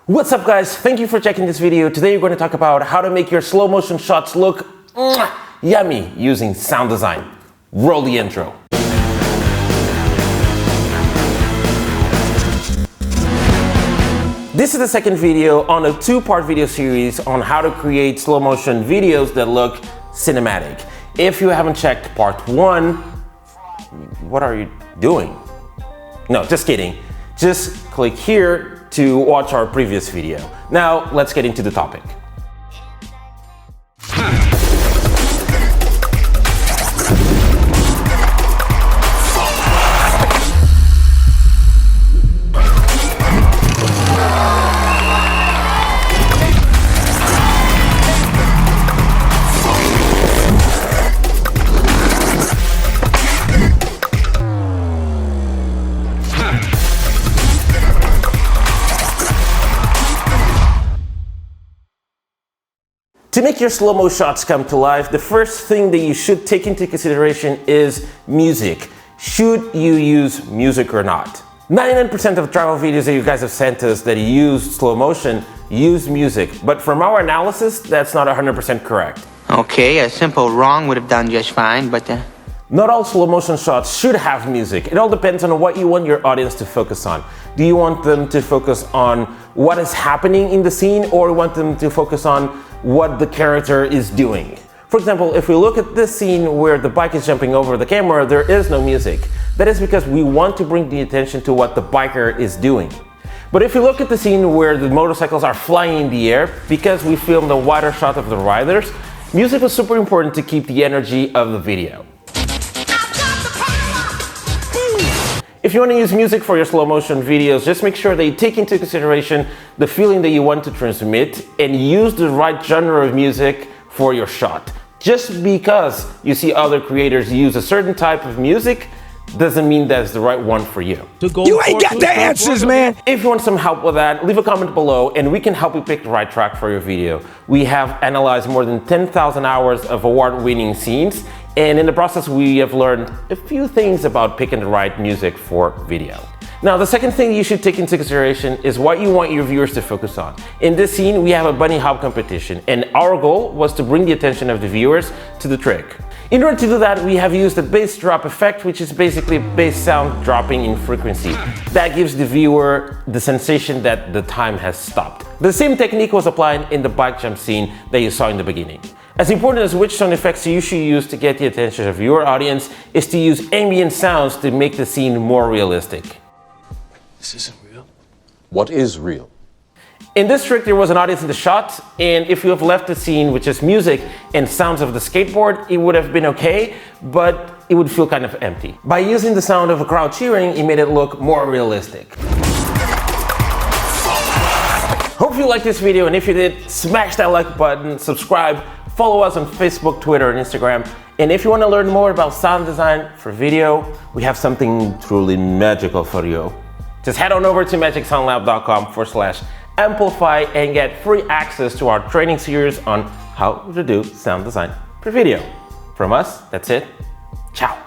What's up guys, thank you for checking this video. Today we're going to talk about how to make your slow motion shots look yummy using sound design. Roll the intro. This is the second video on a two-part video series on how to create slow motion videos that look cinematic. If you haven't checked part one, what are you doing? No, just kidding. Just click here to watch our previous video. Now, let's get into the topic. To make your slow-mo shots come to life, the first thing that you should take into consideration is music. Should you use music or not? 99% of travel videos that you guys have sent us that use slow motion use music, but from our analysis, that's not 100% correct. Okay, a simple wrong would have done just fine, but not all slow motion shots should have music. It all depends on what you want your audience to focus on. Do you want them to focus on what is happening in the scene, or you want them to focus on what the character is doing? For example, if we look at this scene where the bike is jumping over the camera, there is no music. That is because we want to bring the attention to what the biker is doing. But if you look at the scene where the motorcycles are flying in the air, because we filmed a wider shot of the riders, music was super important to keep the energy of the video. If you want to use music for your slow motion videos, just make sure that you take into consideration the feeling that you want to transmit and use the right genre of music for your shot. Just because you see other creators use a certain type of music doesn't mean that's the right one for you. You ain't got the answers, man! If you want some help with that, leave a comment below and we can help you pick the right track for your video. We have analyzed more than 10,000 hours of award-winning scenes, and in the process we have learned a few things about picking the right music for video. Now, the second thing you should take into consideration is what you want your viewers to focus on. In this scene, we have a bunny hop competition, and our goal was to bring the attention of the viewers to the trick. In order to do that, we have used a bass drop effect, which is basically bass sound dropping in frequency. That gives the viewer the sensation that the time has stopped. The same technique was applied in the bike jump scene that you saw in the beginning. As important as which sound effects you should use to get the attention of your audience is to use ambient sounds to make the scene more realistic. This isn't real. What is real? In this trick, there was an audience in the shot, and if you have left the scene with just music and sounds of the skateboard, it would have been okay, but it would feel kind of empty. By using the sound of a crowd cheering, it made it look more realistic. Hope you liked this video, and if you did, smash that like button, subscribe, follow us on Facebook, Twitter, and Instagram. And if you want to learn more about sound design for video, we have something truly magical for you. Just head on over to magicsoundlab.com/amplify and get free access to our training series on how to do sound design for video. From us, that's it. Ciao.